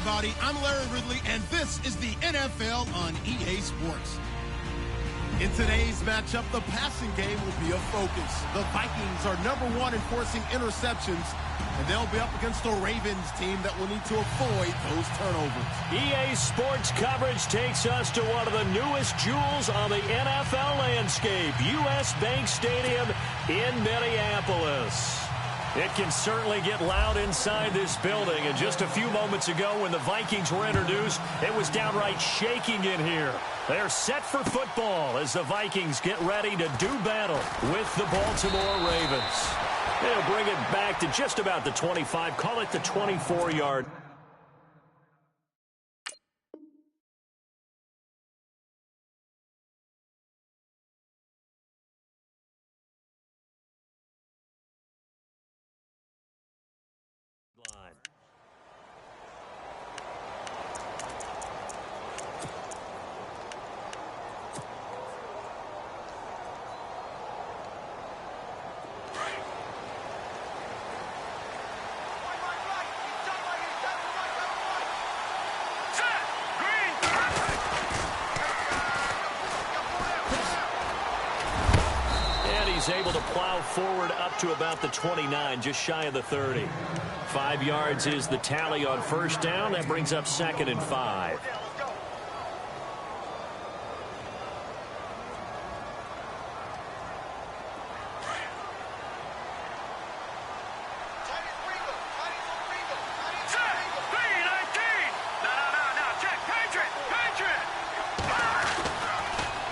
everybody. I'm Larry Ridley, and this is the NFL on EA Sports. In today's matchup, the passing game will be a focus. The Vikings are #1 in forcing interceptions, and they'll be up against the Ravens team that will need to avoid those turnovers. EA Sports coverage takes us to one of the newest jewels on the NFL landscape, US Bank Stadium in Minneapolis. It can certainly get loud inside this building, and just a few moments ago when the Vikings were introduced, it was downright shaking in here. They're set for football as the Vikings get ready to do battle with the Baltimore Ravens. They'll bring it back to just about the 25, call it the 24-yard. line. Able to plow forward up to about the 29, just shy of the 30. 5 yards is the tally on first down. That brings up 2nd and 5.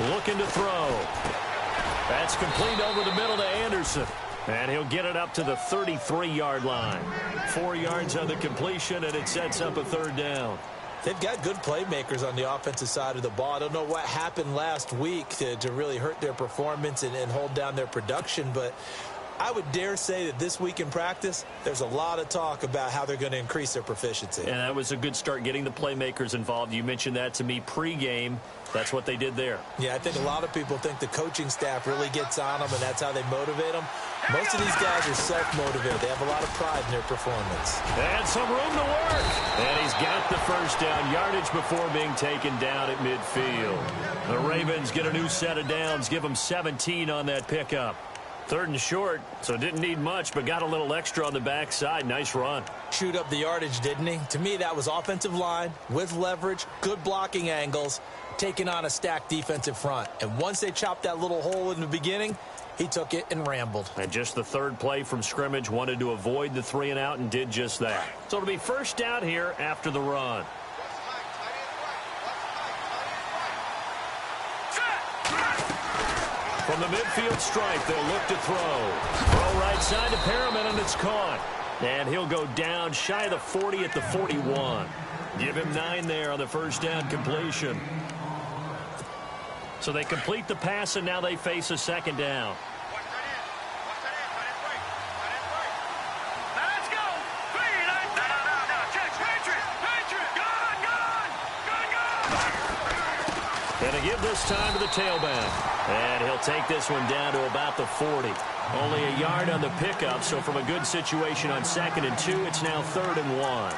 Looking to throw. That's complete over the middle to Anderson. And he'll get it up to the 33-yard line. 4 yards on the completion, and it sets up a 3rd down. They've got good playmakers on the offensive side of the ball. I don't know what happened last week to really hurt their performance and hold down their production, but I would dare say that this week in practice, there's a lot of talk about how they're going to increase their proficiency. And that was a good start, getting the playmakers involved. You mentioned that to me pregame. That's what they did there. Yeah, I think a lot of people think the coaching staff really gets on them, and that's how they motivate them. Most of these guys are self-motivated. They have a lot of pride in their performance. And some room to work. And he's got the first down, yardage before being taken down at midfield. The Ravens get a new set of downs, give them 17 on that pickup. 3rd and short, so didn't need much, but got a little extra on the backside. Nice run. Shoot up the yardage, didn't he? To me, that was offensive line with leverage, good blocking angles, taking on a stacked defensive front. And once they chopped that little hole in the beginning, he took it and rambled. And just the 3rd play from scrimmage, wanted to avoid the 3 and out and did just that. So it'll be first down here after the run. From the midfield stripe, they'll look to throw. Throw right side to Perriman, and it's caught. And he'll go down shy of the 40 at the 41. Give him 9 there on the first down completion. So they complete the pass, and now they face a 2nd down. Gonna give this time to the tailback. And he'll take this one down to about the 40. Only a yard on the pickup, so from a good situation on 2nd and 2, it's now 3rd and 1.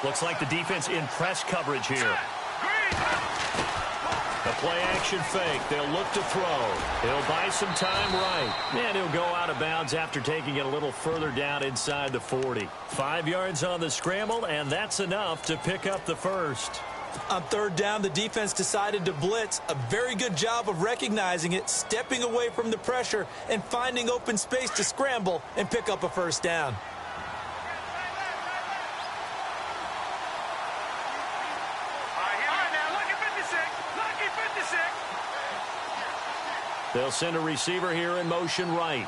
Looks like the defense in press coverage here. The play-action fake. They'll look to throw. He'll buy some time right. And he'll go out of bounds after taking it a little further down inside the 40. 5 yards on the scramble, and that's enough to pick up the first. On 3rd down, the defense decided to blitz. A very good job of recognizing it, stepping away from the pressure, and finding open space to scramble and pick up a first down. They'll send a receiver here in motion right.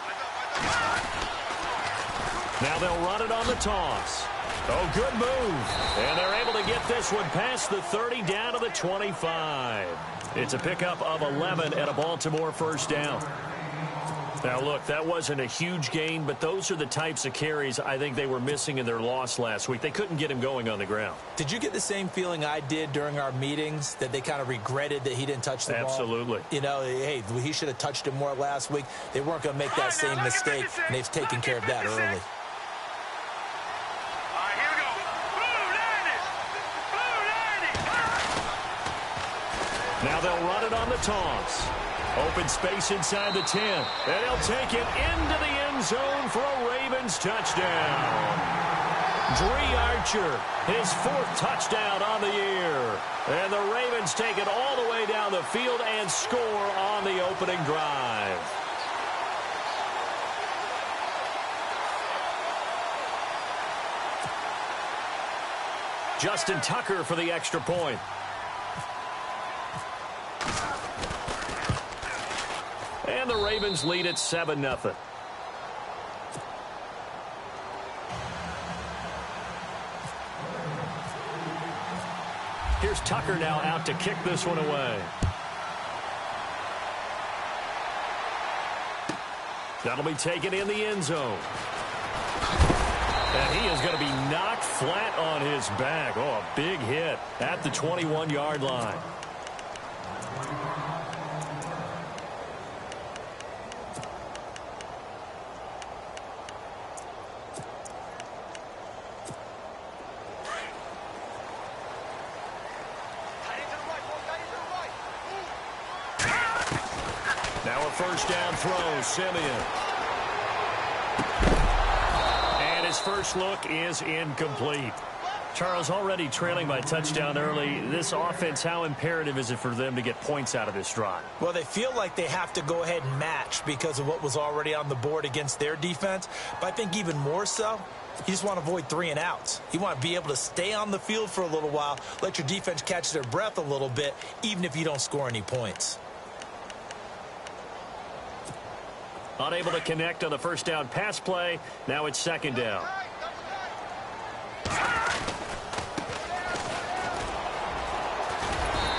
Now they'll run it on the toss. Oh, good move. And they're able to get this one past the 30 down to the 25. It's a pickup of 11 and a Baltimore first down. Now, look, that wasn't a huge gain, but those are the types of carries I think they were missing in their loss last week. They couldn't get him going on the ground. Did you get the same feeling I did during our meetings, that they kind of regretted that he didn't touch the ball? Absolutely. You know, hey, he should have touched it more last week. They weren't going to make that same mistake, and they've taken care of that early. Now they'll run it on the toss. Open space inside the 10. And he'll take it into the end zone for a Ravens touchdown. Dree Archer, his 4th touchdown on the year. And the Ravens take it all the way down the field and score on the opening drive. Justin Tucker for the extra point. And the Ravens lead at 7-0. Here's Tucker now out to kick this one away. That'll be taken in the end zone. And he is going to be knocked flat on his back. Oh, a big hit at the 21-yard line. Now a first down throw, Simeon. And his first look is incomplete. Charles, already trailing by touchdown early. This offense, how imperative is it for them to get points out of this drive? Well, they feel like they have to go ahead and match because of what was already on the board against their defense. But I think even more so, you just want to avoid 3 and outs. You want to be able to stay on the field for a little while, let your defense catch their breath a little bit, even if you don't score any points. Unable to connect on the first down pass play. Now it's second down.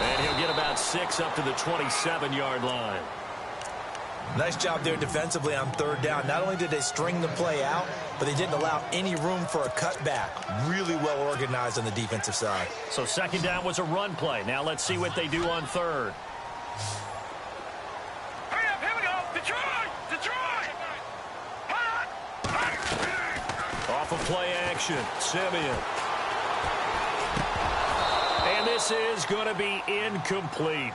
And he'll get about 6 up to the 27-yard line. Nice job there defensively on third down. Not only did they string the play out, but they didn't allow any room for a cutback. Really well organized on the defensive side. So second down was a run play. Now let's see what they do on third. Off of play action, Simeon. And this is going to be incomplete.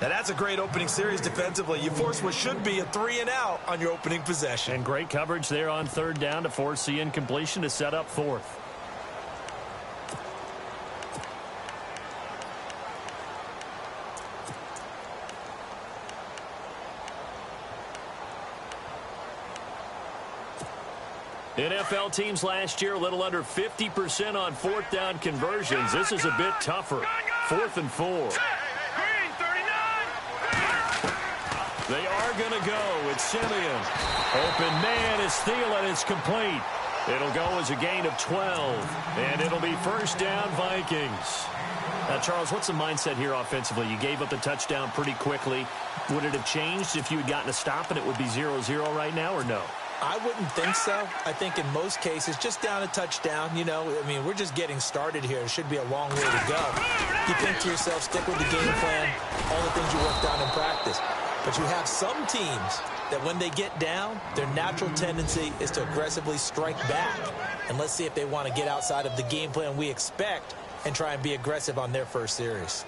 Now that's a great opening series defensively. You force what should be a 3 and out on your opening possession. And great coverage there on third down to force the incompletion to set up fourth. NFL teams last year a little under 50% on fourth down conversions. This is a bit tougher. 4th and 4. They are going to go. It's Simeon. Open man is Thielen. It's complete. It'll go as a gain of 12. And it'll be first down Vikings. Now, Charles, what's the mindset here offensively? You gave up the touchdown pretty quickly. Would it have changed if you had gotten a stop and it would be 0-0 right now, or no? I wouldn't think so. I think in most cases, just down a touchdown, you know, I mean, we're just getting started here. It should be a long way to go. You think to yourself, stick with the game plan, all the things you worked on in practice. But you have some teams that when they get down, their natural tendency is to aggressively strike back. And let's see if they want to get outside of the game plan we expect and try and be aggressive on their first series.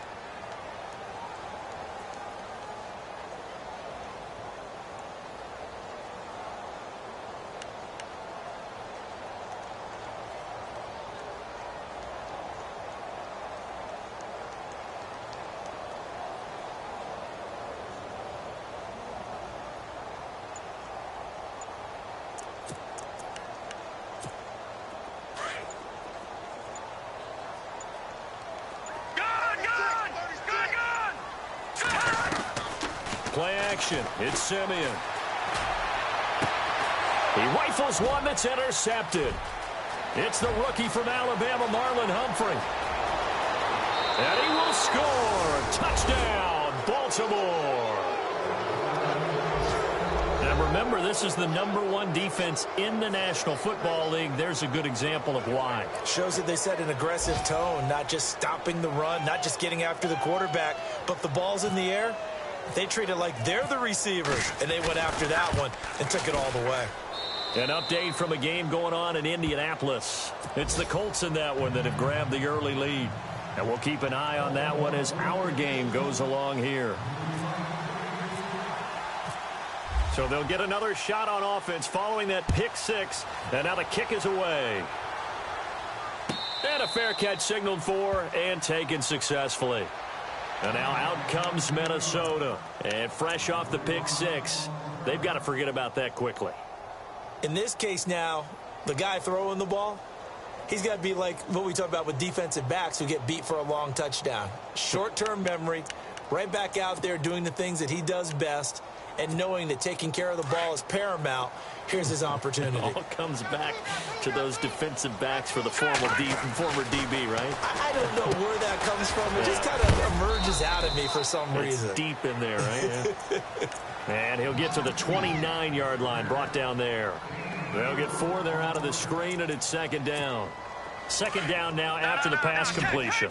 Play action. It's Simeon. He rifles one that's intercepted. It's the rookie from Alabama, Marlon Humphrey. And he will score. Touchdown, Baltimore. Now remember, this is the #1 defense in the National Football League. There's a good example of why. Shows that they set an aggressive tone, not just stopping the run, not just getting after the quarterback, but the ball's in the air. They treat it like they're the receivers, and they went after that one and took it all the way. An update from a game going on in Indianapolis. It's the Colts in that one that have grabbed the early lead. And we'll keep an eye on that one as our game goes along here. So they'll get another shot on offense following that pick six. And now the kick is away. And a fair catch signaled for and taken successfully. And now out comes Minnesota. And fresh off the pick six, they've got to forget about that quickly. In this case now, the guy throwing the ball, he's got to be like what we talk about with defensive backs who get beat for a long touchdown. Short-term memory, right back out there doing the things that he does best, and knowing that taking care of the ball is paramount. Here's his opportunity. It all comes back to those defensive backs for the former DB, right? I don't know where that comes from. It just kind of emerges out of me for some reason. It's deep in there, right? Yeah. And he'll get to the 29-yard line, brought down there. They'll get 4 there out of the screen, and it's second down. Second down now after the pass completion.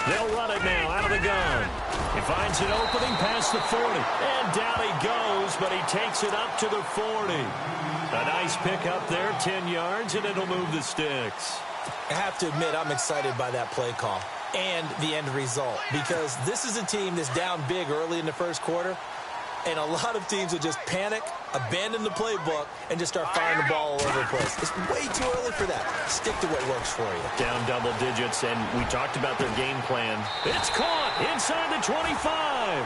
They'll run it now out of the gun. He finds an opening past the 40. And down he goes, but he takes it up to the 40. A nice pick up there, 10 yards, and it'll move the sticks. I have to admit, I'm excited by that play call and the end result, because this is a team that's down big early in the first quarter, and a lot of teams will just panic, abandon the playbook, and just start firing the ball all over the place. It's way too early for that. Stick to what works for you. Down double digits, and we talked about their game plan. It's caught inside the 25.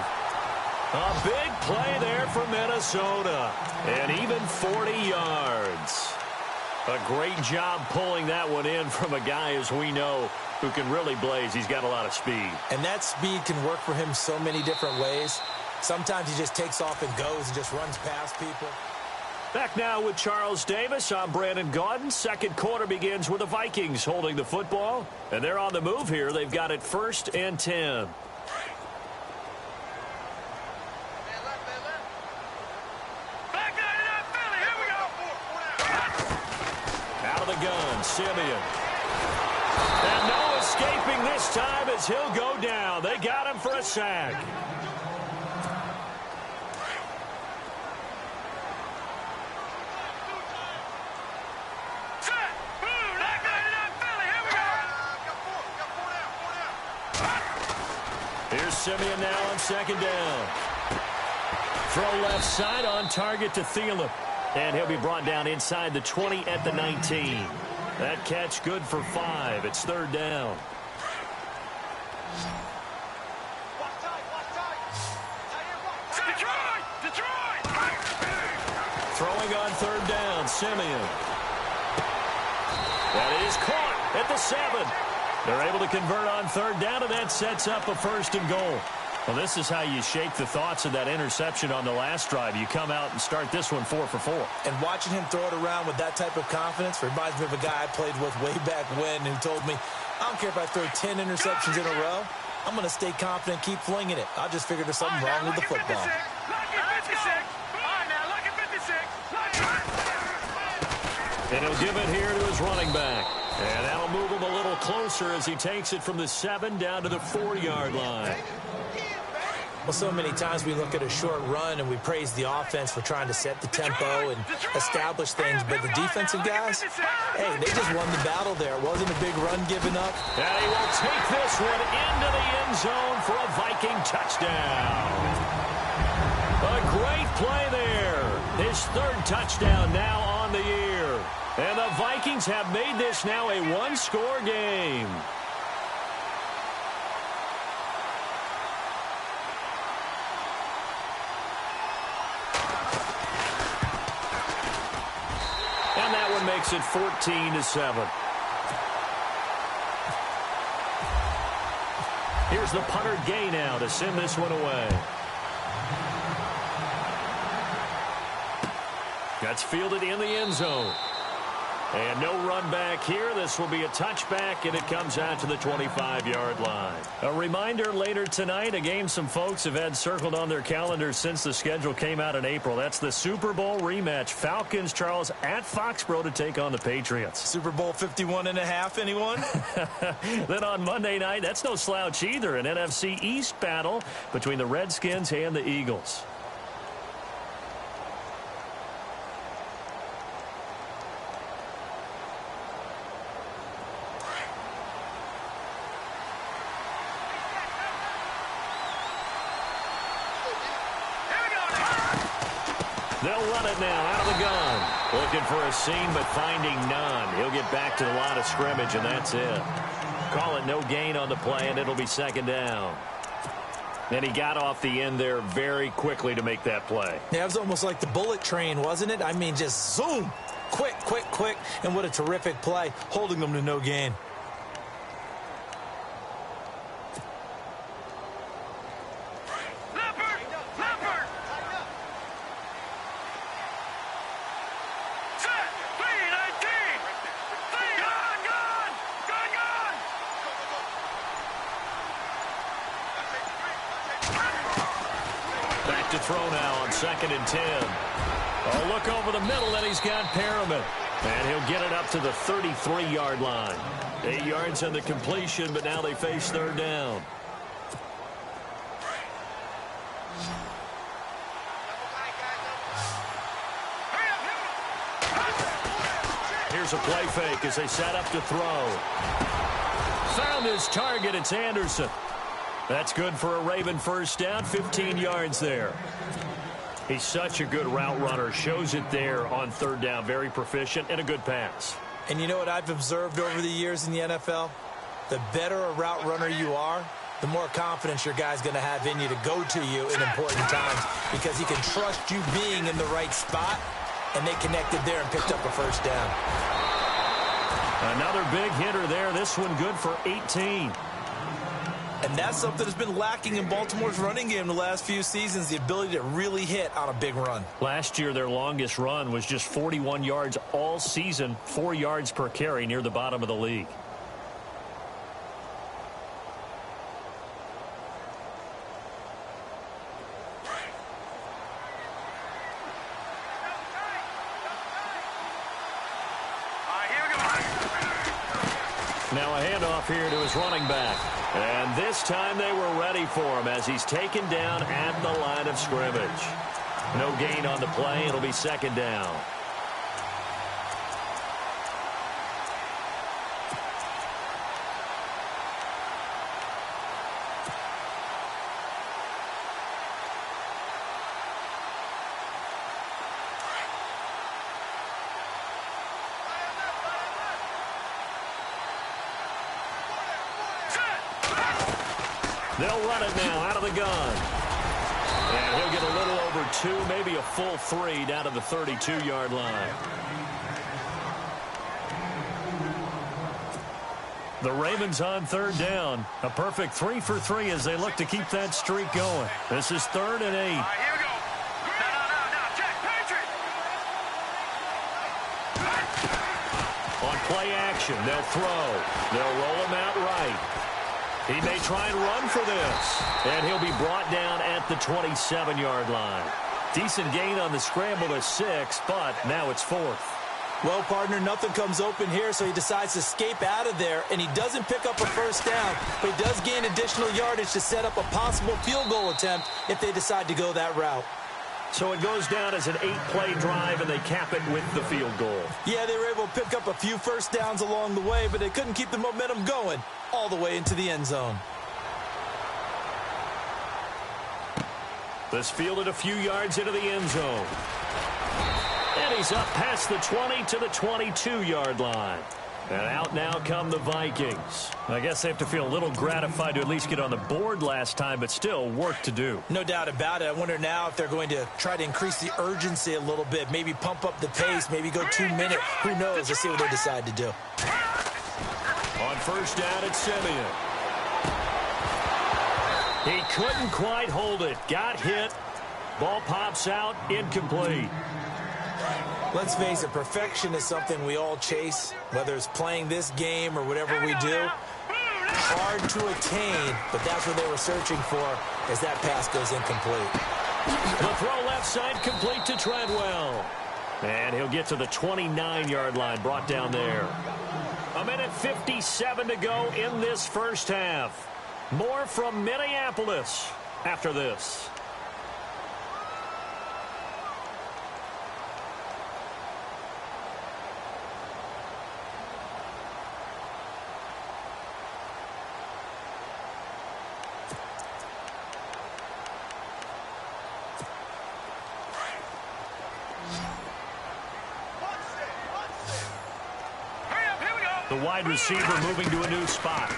A big play there for Minnesota, and even 40 yards. A great job pulling that one in from a guy, as we know, who can really blaze. He's got a lot of speed. And that speed can work for him so many different ways. Sometimes he just takes off and goes and just runs past people. Back now with Charles Davis. I'm Brandon Gaudin. Second quarter begins with the Vikings holding the football. And they're on the move here. They've got it 1st and 10. Out of the gun, Simeon. And no escaping this time as he'll go down. They got him for a sack. Here's Simeon now on second down. Throw left side on target to Thielen. And he'll be brought down inside the 20 at the 19. That catch good for 5. It's 3rd down. Throwing on 3rd down, Simeon. That is caught at the 7. They're able to convert on 3rd down, and that sets up a 1st and goal. Well, this is how you shake the thoughts of that interception on the last drive. You come out and start this one 4 for 4. And watching him throw it around with that type of confidence reminds me of a guy I played with way back when who told me, I don't care if I throw 10 interceptions in a row. I'm going to stay confident, keep flinging it. I just figured there's something wrong with the football. And he'll give it here to his running back. And that'll move him a little closer as he takes it from the 7 down to the 4-yard line. Well, so many times we look at a short run and we praise the offense for trying to set the tempo and establish things, but the defensive guys, hey, they just won the battle there. It wasn't a big run given up. And he will take this one into the end zone for a Viking touchdown. A great play there. His 3rd touchdown now on the year. And the Vikings have made this now a one-score game. And that one makes it 14-7. Here's the punter Gay now to send this one away. That's fielded in the end zone. And no run back here. This will be a touchback, and it comes out to the 25-yard line. A reminder later tonight, a game some folks have had circled on their calendars since the schedule came out in April. That's the Super Bowl rematch. Falcons, Charles, at Foxborough to take on the Patriots. Super Bowl 51.5, anyone? Then on Monday night, that's no slouch either, an NFC East battle between the Redskins and the Eagles. They'll run it now out of the gun. Looking for a seam, but finding none. He'll get back to the line of scrimmage, and that's it. Call it no gain on the play, and it'll be second down. And he got off the end there very quickly to make that play. Yeah, it was almost like the bullet train, wasn't it? I mean, just zoom. Quick, quick, quick. And what a terrific play, holding them to no gain. To throw now on 2nd and 10. Oh, look over the middle, and he's got Perriman. And he'll get it up to the 33-yard line. 8 yards on the completion, but now they face third down. Here's a play fake as they set up to throw. Found his target. It's Anderson. That's good for a Raven first down, 15 yards there. He's such a good route runner. Shows it there on third down. Very proficient and a good pass. And you know what I've observed over the years in the NFL? The better a route runner you are, the more confidence your guy's going to have in you to go to you in important times because he can trust you being in the right spot, and they connected there and picked up a first down. Another big hitter there. This one good for 18. And that's something that's been lacking in Baltimore's running game the last few seasons, the ability to really hit on a big run. Last year, their longest run was just 41 yards all season, 4 yards per carry, near the bottom of the league. Now a handoff here to his running back. And this time they were ready for him as he's taken down at the line of scrimmage. No gain on the play. It'll be second down. They'll run it now out of the gun. And he'll get a little over 2, maybe a full 3 down to the 32-yard line. The Ravens on third down. A perfect 3 for 3 as they look to keep that streak going. This is 3rd and 8. Here we go. No, check, Patriot. On play action, they'll throw. They'll roll him out right. He may try and run for this. And he'll be brought down at the 27-yard line. Decent gain on the scramble to 6, but now it's 4th. Well, partner, nothing comes open here, so he decides to escape out of there, and he doesn't pick up a first down, but he does gain additional yardage to set up a possible field goal attempt if they decide to go that route. So it goes down as an 8-play drive, and they cap it with the field goal. Yeah, they were able to pick up a few first downs along the way, but they couldn't keep the momentum going all the way into the end zone. This fielded a few yards into the end zone. And he's up past the 20 to the 22-yard line. And out now come the Vikings. I guess they have to feel a little gratified to at least get on the board last time, but still work to do. No doubt about it. I wonder now if they're going to try to increase the urgency a little bit, maybe pump up the pace, maybe go 2 minutes. Who knows? Let's see what they decide to do. On first down, it's Simeon. He couldn't quite hold it. Got hit. Ball pops out, incomplete. Let's face it, perfection is something we all chase, whether it's playing this game or whatever we do. Hard to attain, but that's what they were searching for as that pass goes incomplete. The throw left side complete to Treadwell. And he'll get to the 29-yard line, brought down there. 1:57 to go in this first half. More from Minneapolis after this. The wide receiver moving to a new spot.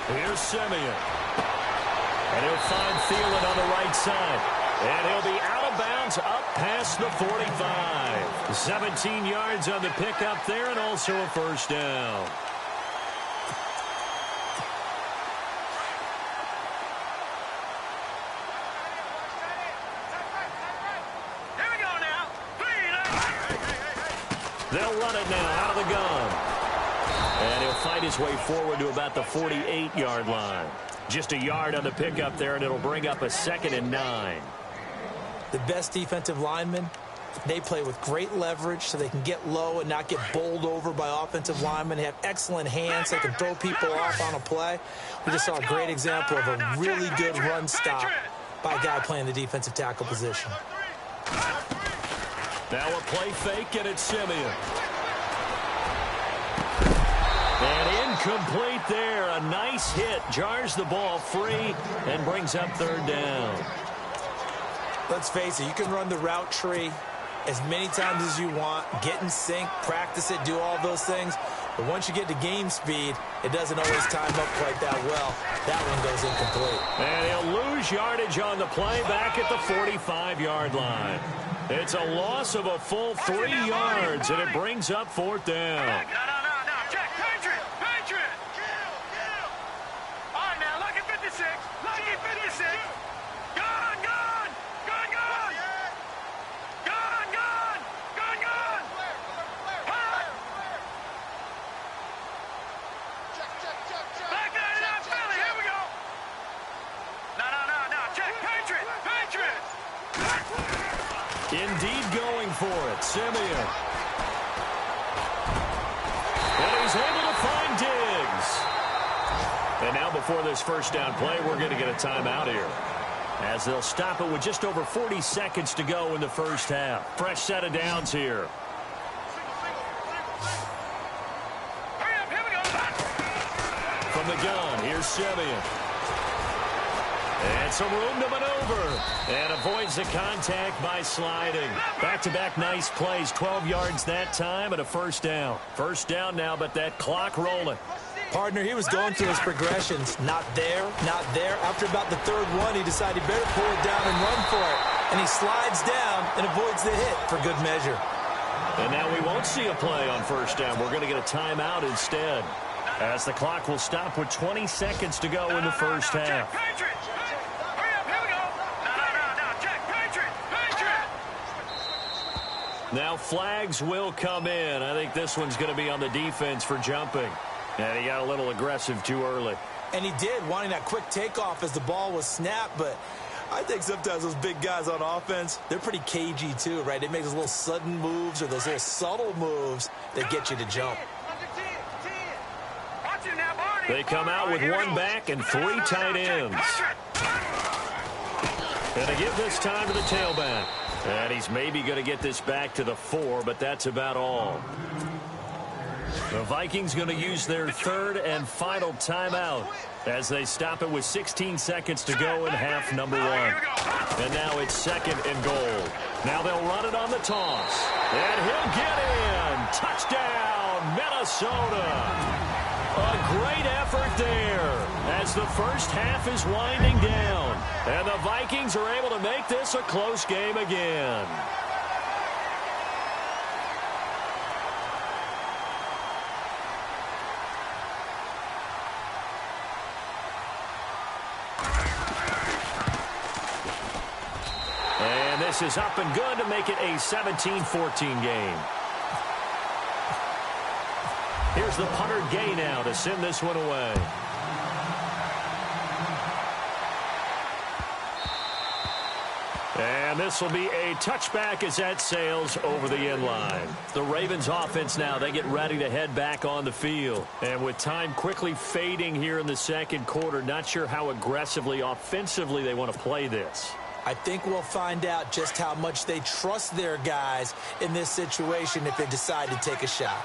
Here's Simeon. And he'll find Thielen on the right side. And he'll be out of bounds up past the 45. 17 yards on the pickup there and also a first down. Here we go now. They'll run it now out of the gun. And he'll fight his way forward to about the 48-yard line. Just a yard on the pickup there, and it'll bring up a 2nd and 9. The best defensive linemen, they play with great leverage so they can get low and not get bowled over by offensive linemen. They have excellent hands. They can throw people off on a play. We just saw a great example of a really good run stop by a guy playing the defensive tackle position. Now a play fake, and it's Simeon. And incomplete there. A nice hit. Jars the ball free and brings up 3rd down. Let's face it, you can run the route tree as many times as you want, get in sync, practice it, do all those things. But once you get to game speed, it doesn't always time up quite that well. That one goes incomplete. And he'll lose yardage on the play back at the 45-yard line. It's a loss of a full 3 yards, and it brings up 4th down. Indeed going for it, Simeon. And he's able to find Diggs. And now before this first down play, we're going to get a timeout here, as they'll stop it with just over 40 seconds to go in the first half. Fresh set of downs here. From the gun, here's Simeon. And some room to maneuver. And avoids the contact by sliding. Back-to-back nice plays. 12 yards that time and a first down. First down now, but that clock rolling. Partner, he was going through his progressions. Not there, not there. After about the 3rd one, he decided he better pull it down and run for it. And he slides down and avoids the hit for good measure. And now we won't see a play on first down. We're going to get a timeout instead, as the clock will stop with 20 seconds to go in the first half. Now flags will come in. I think this one's going to be on the defense for jumping. And he got a little aggressive too early. And he did, wanting that quick takeoff as the ball was snapped. But I think sometimes those big guys on offense, they're pretty cagey too, right? They make those little sudden moves or those little subtle moves that get you to jump. They come out with one back and 3 tight ends. And they give this time to the tailback. And he's maybe going to get this back to the 4, but that's about all. The Vikings going to use their 3rd and final timeout as they stop it with 16 seconds to go in half number 1. And now it's 2nd and goal. Now they'll run it on the toss. And he'll get in. Touchdown, Minnesota. A great effort there as the first half is winding down. And the Vikings are able to make this a close game again. this is up and good to make it a 17-14 game. Here's the punter Gay now to send this one away. And this will be a touchback as that sails over the end line. The Ravens offense now, they get ready to head back on the field. And with time quickly fading here in the second quarter, not sure how aggressively, offensively they want to play this. I think we'll find out just how much they trust their guys in this situation if they decide to take a shot.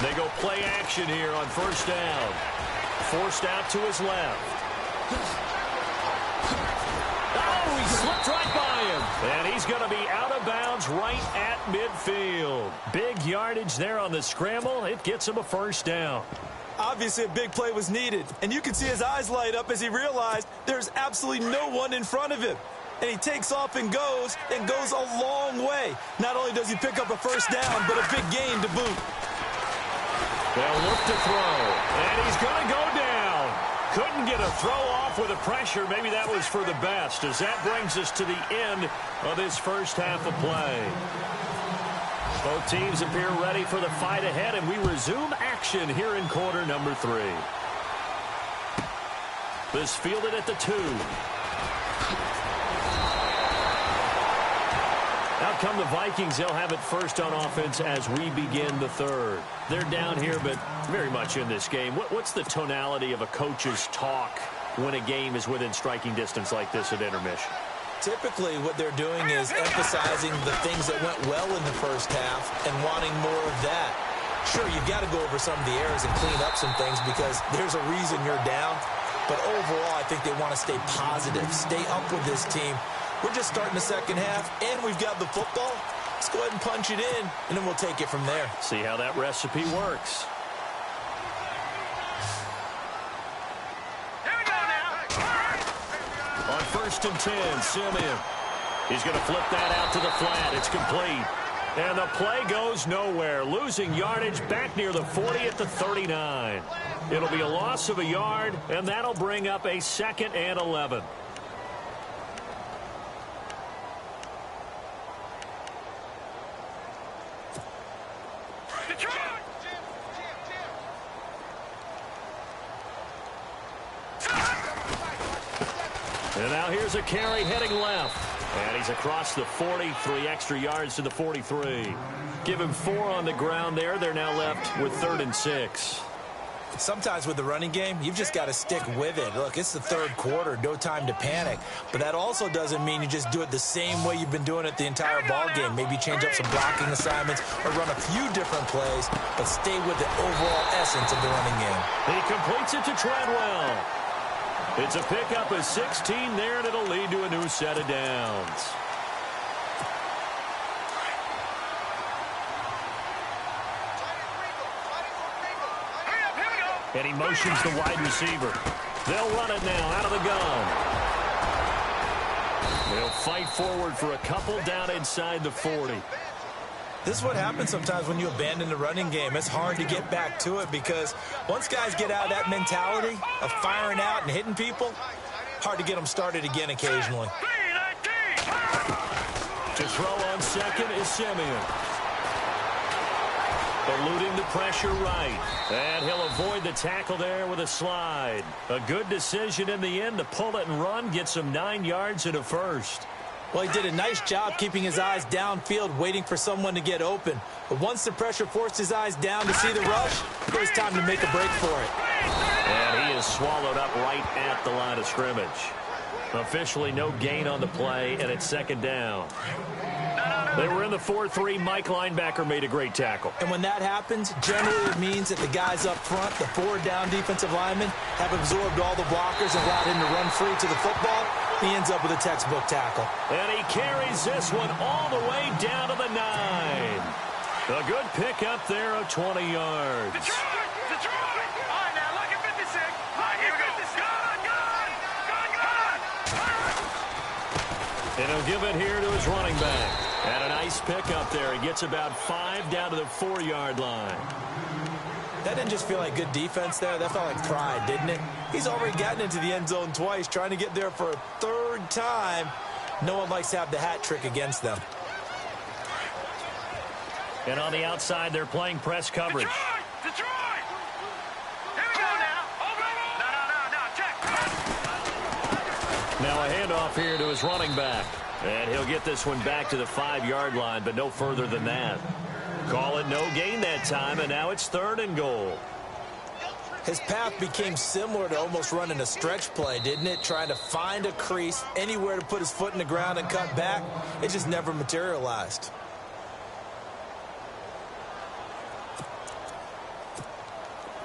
They go play action here on first down. Forced out to his left. Oh, he slipped right by him. And he's going to be out of bounds right at midfield. Big yardage there on the scramble. It gets him a first down. Obviously, a big play was needed, and you can see his eyes light up as he realized there's absolutely no one in front of him. And he takes off and goes a long way. Not only does he pick up a first down, but a big gain to boot. They'll look to throw, and he's going to go down. Couldn't get a throw off with the pressure. Maybe that was for the best, as that brings us to the end of this first half of play. Both teams appear ready for the fight ahead, and we resume action here in quarter number 3. This fielded at the 2. Out come the Vikings. They'll have it first on offense as we begin the third. They're down here, but very much in this game. What's the tonality of a coach's talk when a game is within striking distance like this at intermission? Typically, what they're doing is emphasizing the things that went well in the first half and wanting more of that. Sure, you've got to go over some of the errors and clean up some things because there's a reason you're down. But overall, I think they want to stay positive, stay up with this team. We're just starting the second half, and we've got the football. Let's go ahead and punch it in, and then we'll take it from there. See how that recipe works. Here we go now. On first and 10, Simeon. He's going to flip that out to the flat. It's complete. And the play goes nowhere. Losing yardage back near the 40 at the 39. It'll be a loss of a yard, and that'll bring up a 2nd and 11. And now here's a carry heading left. And he's across the 40, 3 extra yards to the 43. Give him 4 on the ground there. They're now left with 3rd and 6. Sometimes with the running game, you've just got to stick with it. Look, it's the third quarter, no time to panic. But that also doesn't mean you just do it the same way you've been doing it the entire ball game. Maybe change up some blocking assignments or run a few different plays, but stay with the overall essence of the running game. He completes it to Treadwell. It's a pickup of 16 there, and it'll lead to a new set of downs. And he motions the wide receiver. They'll run it now out of the gun. They'll fight forward for a couple down inside the 40. This is what happens sometimes when you abandon the running game. It's hard to get back to it because once guys get out of that mentality of firing out and hitting people, hard to get them started again occasionally. To throw on second is Simeon. Eluding the pressure right. And he'll avoid the tackle there with a slide. A good decision in the end to pull it and run. Gets him 9 yards and a first. Well, he did a nice job keeping his eyes downfield, waiting for someone to get open. But once the pressure forced his eyes down to see the rush, it was time to make a break for it. And he is swallowed up right at the line of scrimmage. Officially no gain on the play, and it's 2nd down. They were in the 4-3. Mike linebacker made a great tackle. And when that happens, generally it means that the guys up front, the 4 down defensive linemen, have absorbed all the blockers and allowed him to run free to the football. He ends up with a textbook tackle. And he carries this one all the way down to the 9. A good pickup there of 20 yards. Detroit! Detroit! All right, now look at 56. All right, here we go. And he'll give it here to his running back. And a nice pickup there. He gets about 5 down to the 4-yard line. That didn't just feel like good defense there. That felt like pride, didn't it? He's already gotten into the end zone twice, trying to get there for a third time. No one likes to have the hat trick against them. And on the outside, they're playing press coverage. Detroit! Here we go now. No, check. Now a handoff here to his running back. And he'll get this one back to the 5-yard line, but no further than that. Call it no gain that time, and now it's 3rd and goal. His path became similar to almost running a stretch play, didn't it? Trying to find a crease, anywhere to put his foot in the ground and cut back. It just never materialized.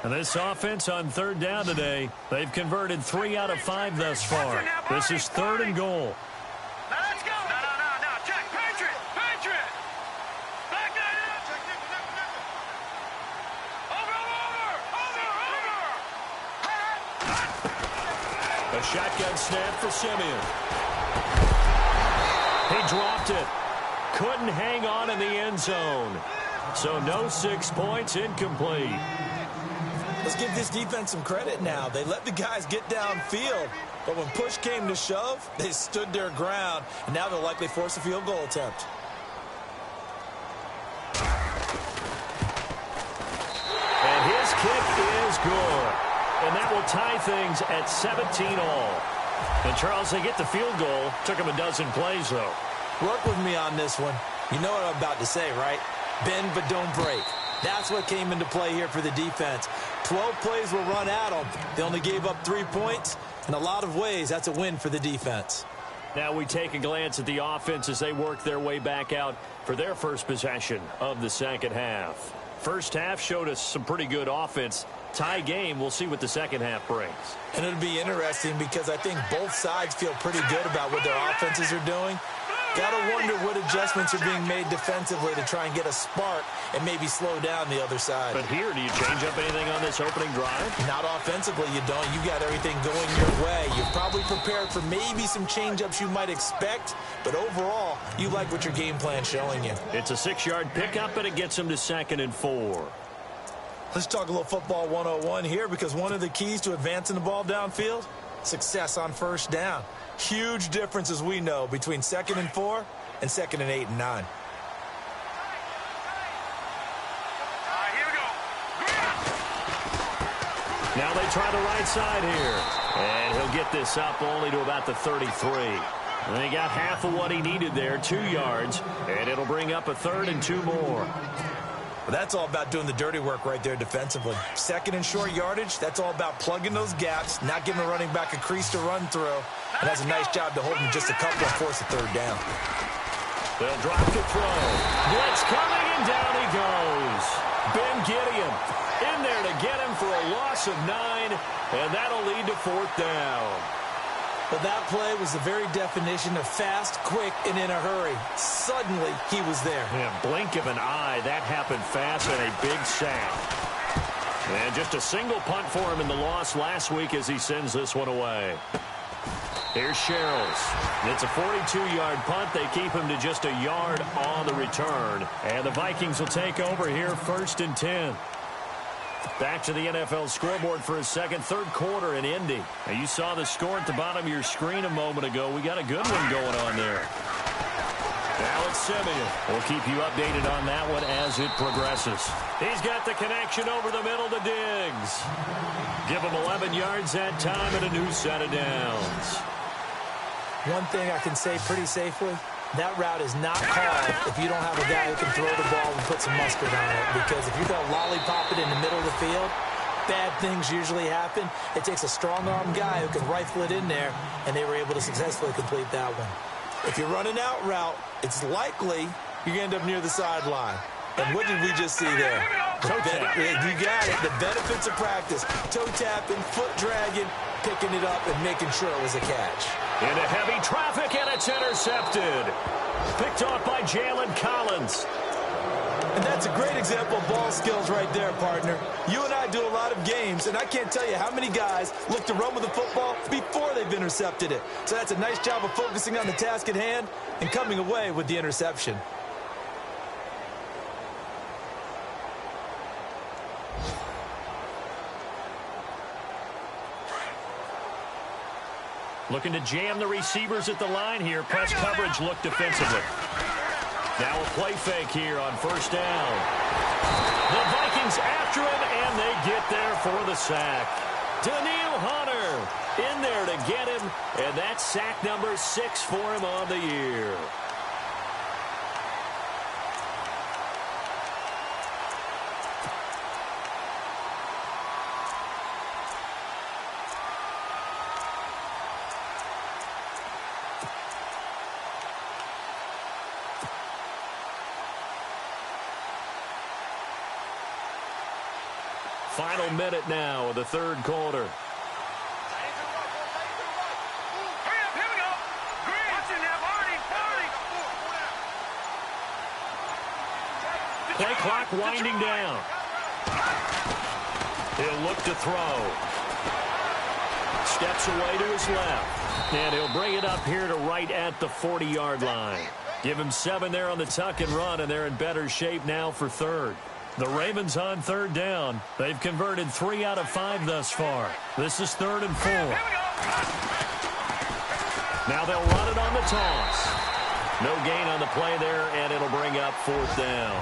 And this offense on 3rd down today, they've converted 3 out of 5 thus far. This is 3rd and goal. Now let's go. No. Check. Patriot. Back that up. Over. A shotgun snap for Simeon. He dropped it. Couldn't hang on in the end zone. So no 6 points, incomplete. Let's give this defense some credit now. They let the guys get downfield, but when push came to shove, they stood their ground, and now they'll likely force a field goal attempt. And his kick is good. And that will tie things at 17-all. And, Charles, they get the field goal. Took him a dozen plays, though. Work with me on this one. You know what I'm about to say, right? Bend but don't break. That's what came into play here for the defense. 12 plays were run at them. They only gave up 3 points. In a lot of ways, that's a win for the defense. Now we take a glance at the offense as they work their way back out for their first possession of the second half. First half showed us some pretty good offense. Tie game, we'll see what the second half brings. And it'll be interesting because I think both sides feel pretty good about what their offenses are doing. Gotta wonder what adjustments are being made defensively to try and get a spark and maybe slow down the other side. But here, do you change up anything on this opening drive? Not offensively, you don't. You got everything going your way. You're probably prepared for maybe some change-ups you might expect, but overall, you like what your game plan's showing you. It's a 6-yard pickup, and it gets them to 2nd and 4. Let's talk a little football 101 here, because one of the keys to advancing the ball downfield, success on first down. Huge difference, as we know, between 2nd and 4 and 2nd and 8 and 9. Here we go. Now they try the right side here. And he'll get this up only to about the 33. And he got half of what he needed there, 2 yards. And it'll bring up a 3rd and 2 more. Well, that's all about doing the dirty work right there defensively. 2nd and short yardage, that's all about plugging those gaps, not giving a running back a crease to run through. And that's a nice job to hold him just a couple and force a 3rd down. They'll drop the throw. Blitz coming, and down he goes. Ben Gideon in there to get him for a loss of 9, and that'll lead to 4th down. But that play was the very definition of fast, quick, and in a hurry. Suddenly, he was there. Yeah, blink of an eye. That happened fast, and a big sack. And just a single punt for him in the loss last week as he sends this one away. Here's Sherrills. It's a 42-yard punt. They keep him to just a yard on the return. And the Vikings will take over here 1st and 10. Back to the NFL scoreboard for his third quarter in Indy. Now you saw the score at the bottom of your screen a moment ago. We got a good one going on there. Alex Simeon will keep you updated on that one as it progresses. He's got the connection over the middle to Diggs. Give him 11 yards that time and a new set of downs. One thing I can say pretty safely, that route is not called if you don't have a guy who can throw the ball and put some mustard on it. Because if you're going to lollipop it in the middle of the field, bad things usually happen. It takes a strong-arm guy who can rifle it in there, and they were able to successfully complete that one. If you run an out route, it's likely you're going to end up near the sideline. And what did we just see there? You got it. The benefits of practice. Toe tapping, foot dragging, picking it up, and making sure it was a catch. Into heavy traffic, and it's intercepted. Picked off by Jalen Collins. And that's a great example of ball skills right there, partner. You and I do a lot of games, and I can't tell you how many guys look to run with the football before they've intercepted it. So that's a nice job of focusing on the task at hand and coming away with the interception. Looking to jam the receivers at the line here. Press coverage look defensively. Now a play fake here on first down. The Vikings after him, and they get there for the sack. Daniil Hunter in there to get him, and that's sack number 6 for him on the year. Final minute now of the third quarter. Play clock winding down. He'll look to throw. Steps away to his left. And he'll bring it up here to right at the 40-yard line. Give him 7 there on the tuck and run, and they're in better shape now for third. The Ravens on third down. They've converted 3 out of 5 thus far. This is 3rd and 4. Now they'll run it on the toss. No gain on the play there, and it'll bring up 4th down.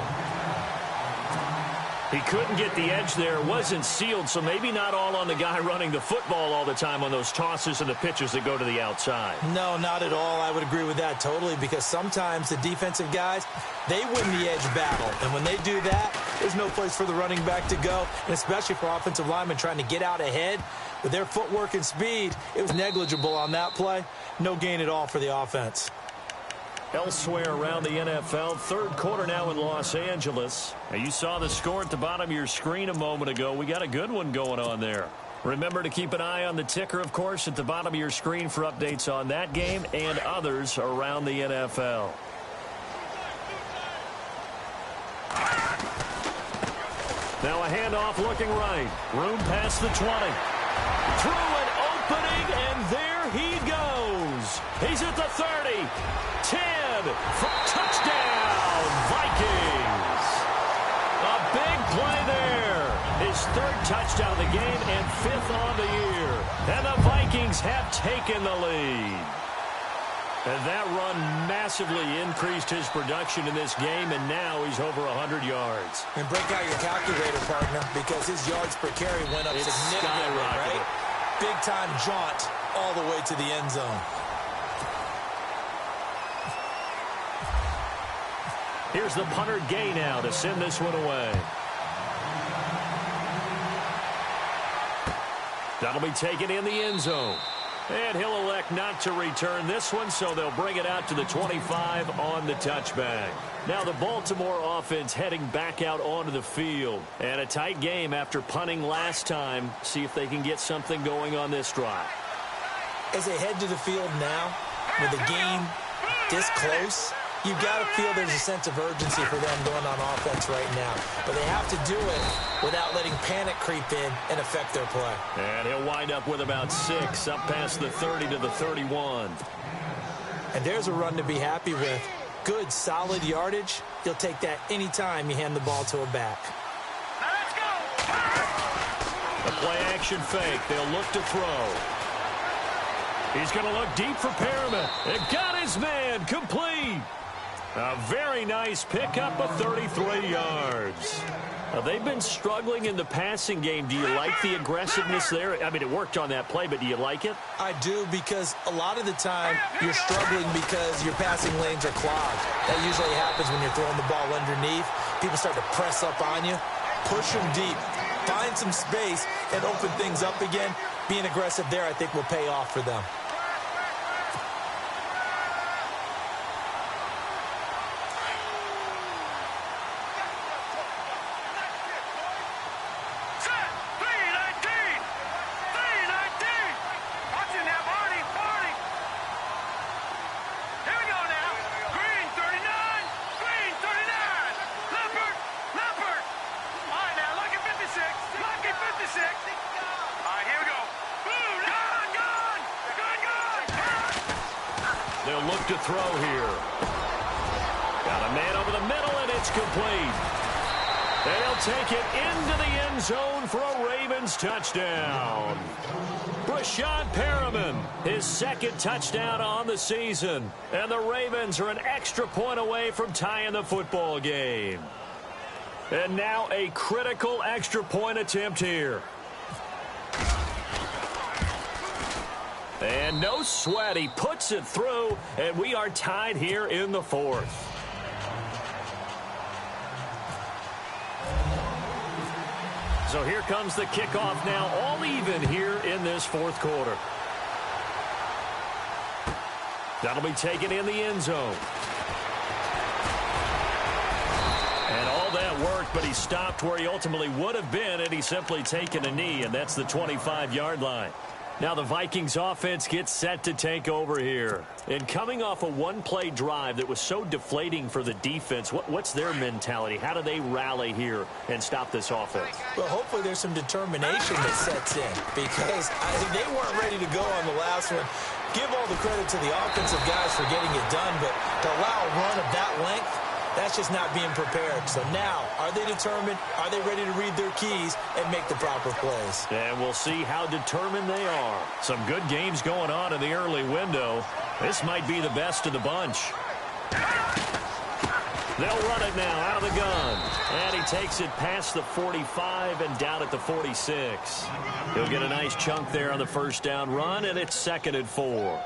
He couldn't get the edge there. Wasn't sealed, so maybe not all on the guy running the football all the time on those tosses and the pitches that go to the outside. No, not at all. I would agree with that totally, because sometimes the defensive guys, they win the edge battle. And when they do that, there's no place for the running back to go, and especially for offensive linemen trying to get out ahead. With their footwork and speed, it was negligible on that play. No gain at all for the offense. Elsewhere around the NFL, third quarter now in Los Angeles. Now you saw the score at the bottom of your screen a moment ago. We got a good one going on there. Remember to keep an eye on the ticker, of course, at the bottom of your screen for updates on that game and others around the NFL. Now a handoff looking right. Room past the 20. Through an opening, and there he goes. He's at the 30. 10. Touchdown, Vikings. A big play there. His 3rd touchdown of the game and 5th on the year. And the Vikings have taken the lead. And that run massively increased his production in this game, and now he's over 100 yards. And break out your calculator, partner, because his yards per carry went up significantly, right? Big-time jaunt all the way to the end zone. Here's the punter Gay now to send this one away. That'll be taken in the end zone. And he'll elect not to return this one, so they'll bring it out to the 25 on the touchback. Now the Baltimore offense heading back out onto the field. And a tight game after punting last time. See if they can get something going on this drive. As they head to the field now, with the game this close, you've got to feel there's a sense of urgency for them going on offense right now. But they have to do it without letting panic creep in and affect their play. And he'll wind up with about 6 up past the 30 to the 31. And there's a run to be happy with. Good, solid yardage. You'll take that anytime you hand the ball to a back. Now let's go. A play-action fake. They'll look to throw. He's going to look deep for Perriman. It got his man complete. A very nice pickup of 33 yards. They've been struggling in the passing game. Do you like the aggressiveness there? I mean, it worked on that play, but do you like it? I do, because a lot of the time you're struggling because your passing lanes are clogged. That usually happens when you're throwing the ball underneath. People start to press up on you. Push them deep. Find some space and open things up again. Being aggressive there, I think, will pay off for them. They'll look to throw here. Got a man over the middle, and it's complete. And he'll take it into the end zone for a Ravens touchdown. Brashad Perriman, his second touchdown on the season. And the Ravens are an extra point away from tying the football game. And now a critical extra point attempt here. And no sweat, he puts it through, and we are tied here in the fourth. So here comes the kickoff now, all even here in this fourth quarter. That'll be taken in the end zone. And all that worked, but he stopped where he ultimately would have been, and he's simply taken a knee, and that's the 25-yard line. Now the Vikings offense gets set to take over here. And coming off a one-play drive that was so deflating for the defense, what's their mentality? How do they rally here and stop this offense? Well, hopefully there's some determination that sets in, because they weren't ready to go on the last one. Give all the credit to the offensive guys for getting it done, but to allow a run of that length, that's just not being prepared. So now, are they determined? Are they ready to read their keys and make the proper plays? And we'll see how determined they are. Some good games going on in the early window. This might be the best of the bunch. They'll run it now out of the gun. And he takes it past the 45 and down at the 46. He'll get a nice chunk there on the first down run, and it's 2nd and 4.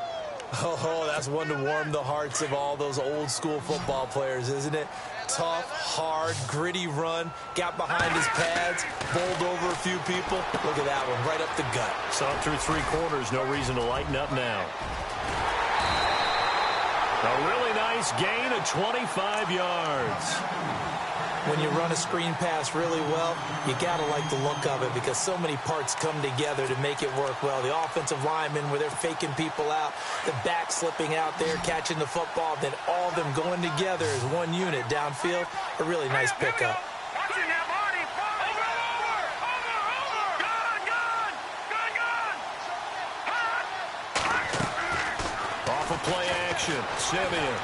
Oh, that's one to warm the hearts of all those old-school football players, isn't it? Tough, hard, gritty run. Got behind his pads, bowled over a few people. Look at that one, right up the gut. Saw it through 3 quarters. No reason to lighten up now. A really nice gain of 25 yards. When you run a screen pass really well, you got to like the look of it because so many parts come together to make it work well. The offensive linemen, where they're faking people out, the back slipping out there, catching the football, then all of them going together as one unit downfield. A really nice pickup. Off of play action, Simeon.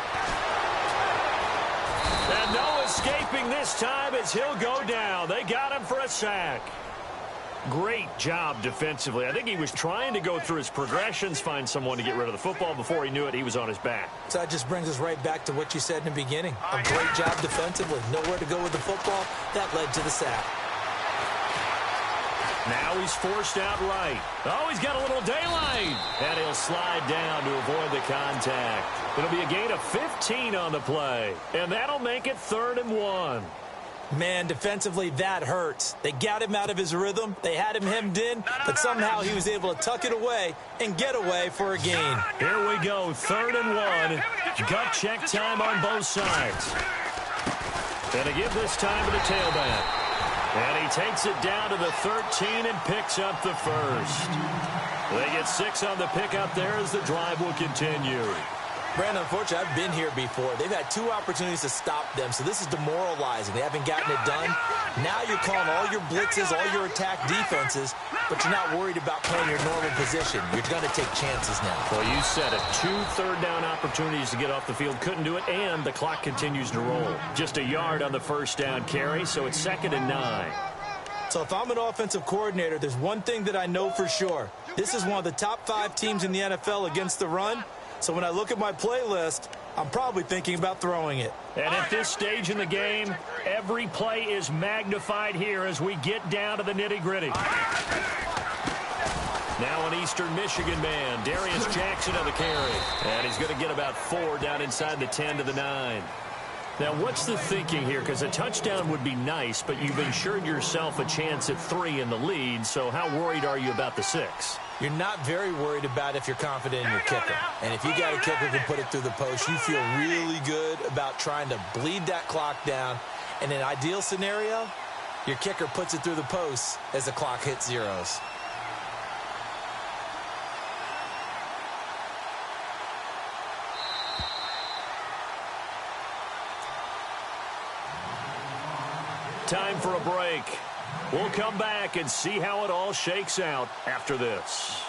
And no escaping this time as he'll go down. They got him for a sack. Great job defensively. I think he was trying to go through his progressions, find someone to get rid of the football. Before he knew it, he was on his back. So that just brings us right back to what you said in the beginning. A great job defensively. Nowhere to go with the football. That led to the sack. Now he's forced out right. Oh, he's got a little daylight. And he'll slide down to avoid the contact. It'll be a gain of 15 on the play. And that'll make it 3rd and 1. Man, defensively, that hurts. They got him out of his rhythm. They had him hemmed in, but somehow he was able to tuck it away and get away for a gain. Here we go, 3rd and 1. Gut check time on both sides. And to give this time to the tailback. And he takes it down to the 13 and picks up the first. They get 6 on the pickup there as the drive will continue. Brandon, unfortunately, I've been here before. They've had 2 opportunities to stop them, so this is demoralizing. They haven't gotten it done. Now you're calling all your blitzes, all your attack defenses, but you're not worried about playing your normal position. You're going to take chances now. Well, you said it. 2 third-down opportunities to get off the field. Couldn't do it, and the clock continues to roll. Just a yard on the first down carry, so it's 2nd and 9. So if I'm an offensive coordinator, there's one thing that I know for sure. This is one of the top 5 teams in the NFL against the run. So when I look at my playlist, I'm probably thinking about throwing it. And at this stage in the game, every play is magnified here as we get down to the nitty-gritty. Now an Eastern Michigan man, Darius Jackson on the carry. And he's going to get about 4 down inside the 10 to the 9. Now, what's the thinking here? Because a touchdown would be nice, but you've ensured yourself a chance at 3 in the lead, so how worried are you about the 6? You're not very worried about if you're confident in your kicker. And if you got a kicker who can put it through the post, you feel really good about trying to bleed that clock down. In an ideal scenario, your kicker puts it through the post as the clock hits zeros. Time for a break. We'll come back and see how it all shakes out after this.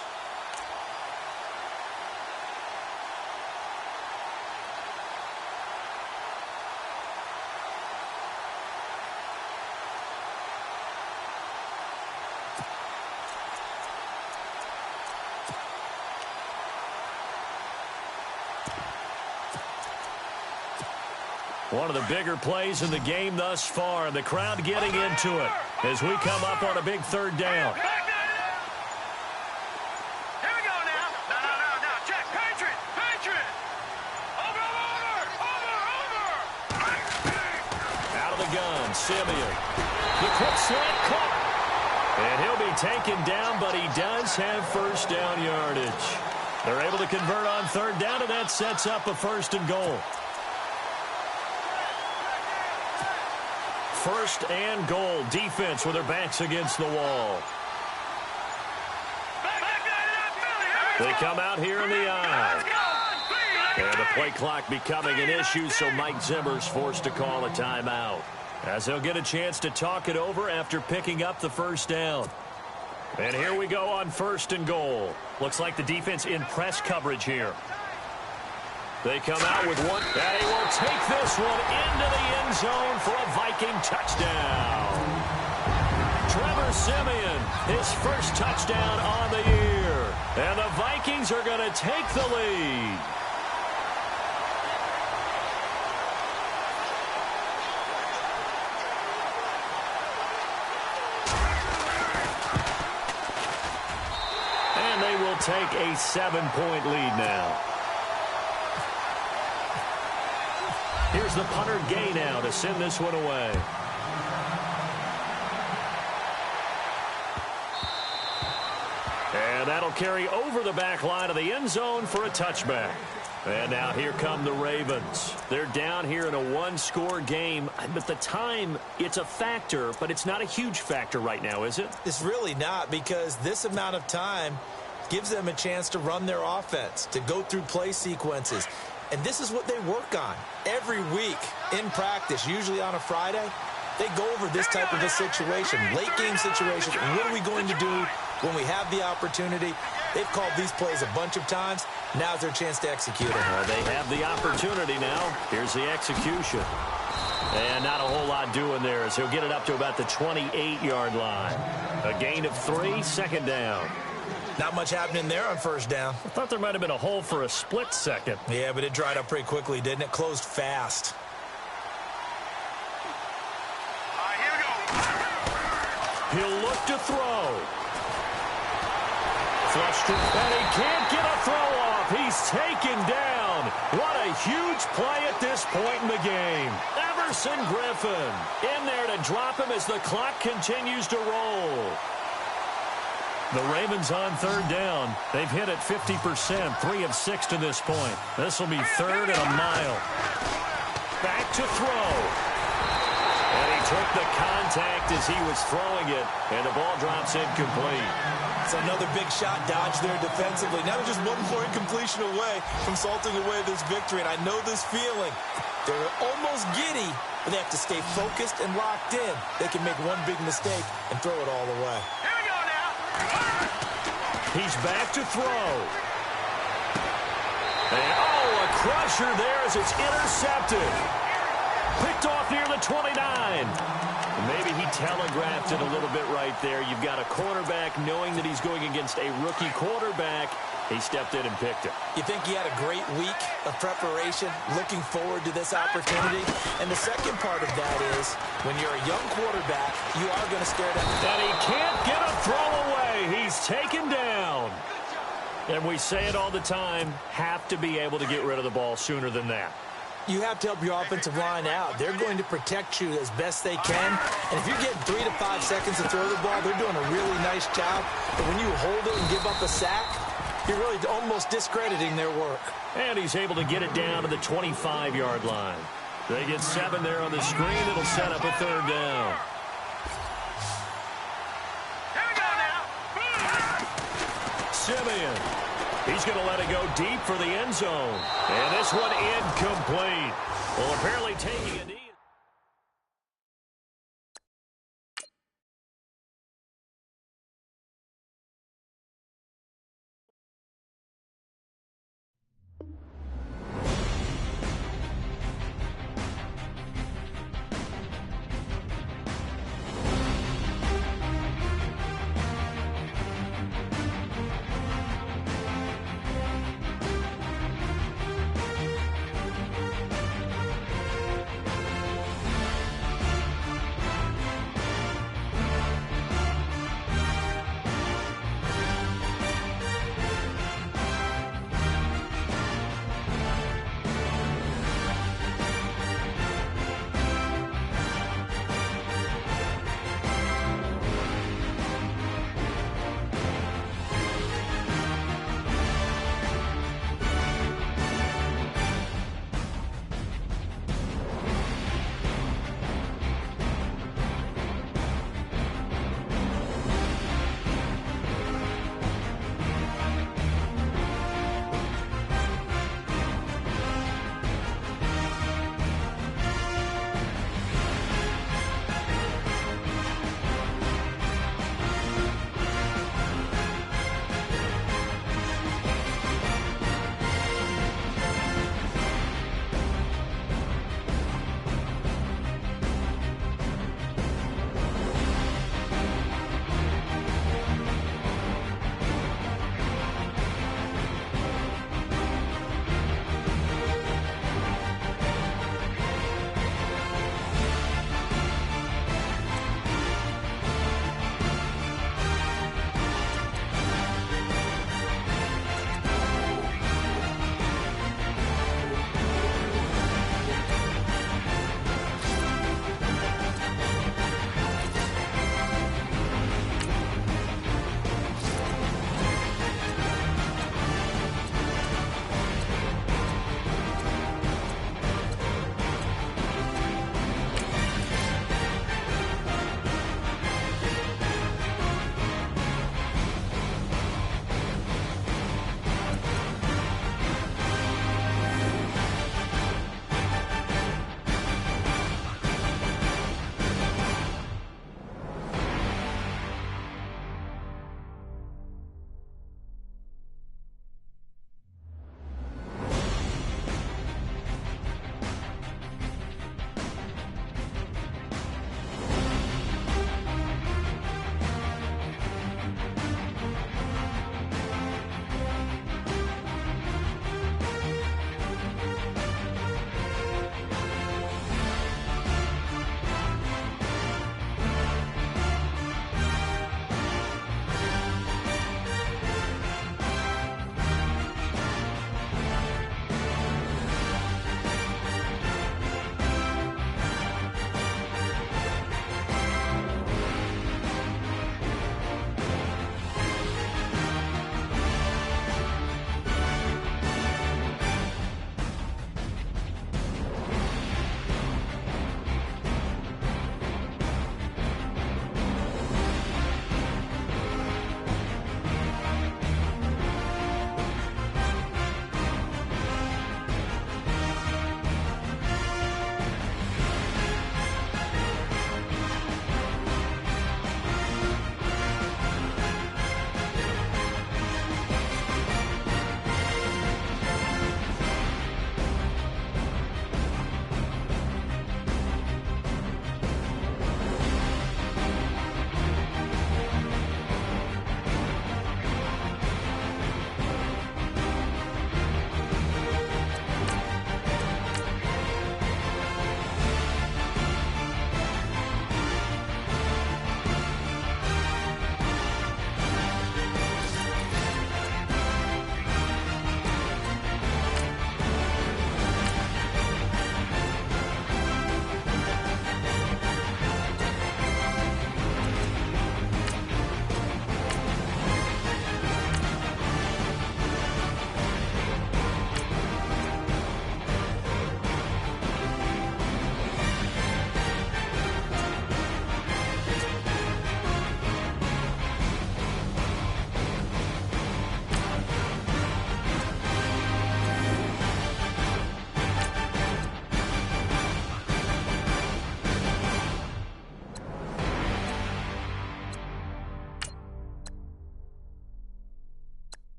One of the bigger plays in the game thus far, and the crowd getting into it as we come up on a big third down. Here we go now. No. Check. Patriot. Over. Out of the gun, Simeon. The quick slant caught. And he'll be taken down, but he does have first down yardage. They're able to convert on third down, and that sets up a 1st and goal. 1st and goal. Defense with their backs against the wall. They come out here in the eye. And the play clock becoming an issue, so Mike Zimmer's forced to call a timeout, as he'll get a chance to talk it over after picking up the 1st down. And here we go on 1st and goal. Looks like the defense in press coverage here. They come out with one, and he will take this one into the end zone for a Viking touchdown. Trevor Simeon, his first touchdown on the year. And the Vikings are going to take the lead. And they will take a 7-point lead now. Here's the punter Gay now to send this one away. And that'll carry over the back line of the end zone for a touchback. And now here come the Ravens. They're down here in a one-score game. But the time, it's a factor, but it's not a huge factor right now, is it? It's really not, because this amount of time gives them a chance to run their offense, to go through play sequences. And this is what they work on every week in practice, usually on a Friday. They go over this type of a situation, late game situation. What are we going to do when we have the opportunity? They've called these plays a bunch of times. Now's their chance to execute them. They have the opportunity now. Here's the execution. And not a whole lot doing there, as he'll get it up to about the 28-yard line. A gain of 3, 2nd down. Not much happening there on 1st down. I thought there might have been a hole for a split second. Yeah, but it dried up pretty quickly, didn't it? Closed fast. Here we go. He'll look to throw. Flushed to, and he can't get a throw off. He's taken down. What a huge play at this point in the game. Everson Griffin in there to drop him as the clock continues to roll. The Ravens on 3rd down. They've hit it 50%, 3 of 6 to this point. This will be 3rd and a mile. Back to throw. And he took the contact as he was throwing it, and the ball drops incomplete. It's another big shot dodged there defensively. Now they're just one more incompletion away from salting away this victory, and I know this feeling. They're almost giddy, but they have to stay focused and locked in. They can make one big mistake and throw it all away. He's back to throw. And, oh, a crusher there as it's intercepted. Picked off near the 29. Maybe he telegraphed it a little bit right there. You've got a quarterback knowing that he's going against a rookie quarterback. He stepped in and picked it. You think he had a great week of preparation, looking forward to this opportunity? And the second part of that is, when you're a young quarterback, you are going to stare down. And he can't get a throw away. He's taken down. And we say it all the time, have to be able to get rid of the ball sooner than that. You have to help your offensive line out. They're going to protect you as best they can. And if you're getting 3 to 5 seconds to throw the ball, they're doing a really nice job. But when you hold it and give up a sack, you're really almost discrediting their work. And he's able to get it down to the 25-yard line. They get 7 there on the screen. It'll set up a 3rd down. Here we go now. Simeon. He's going to let it go deep for the end zone. And this one incomplete. Well, apparently taking a knee.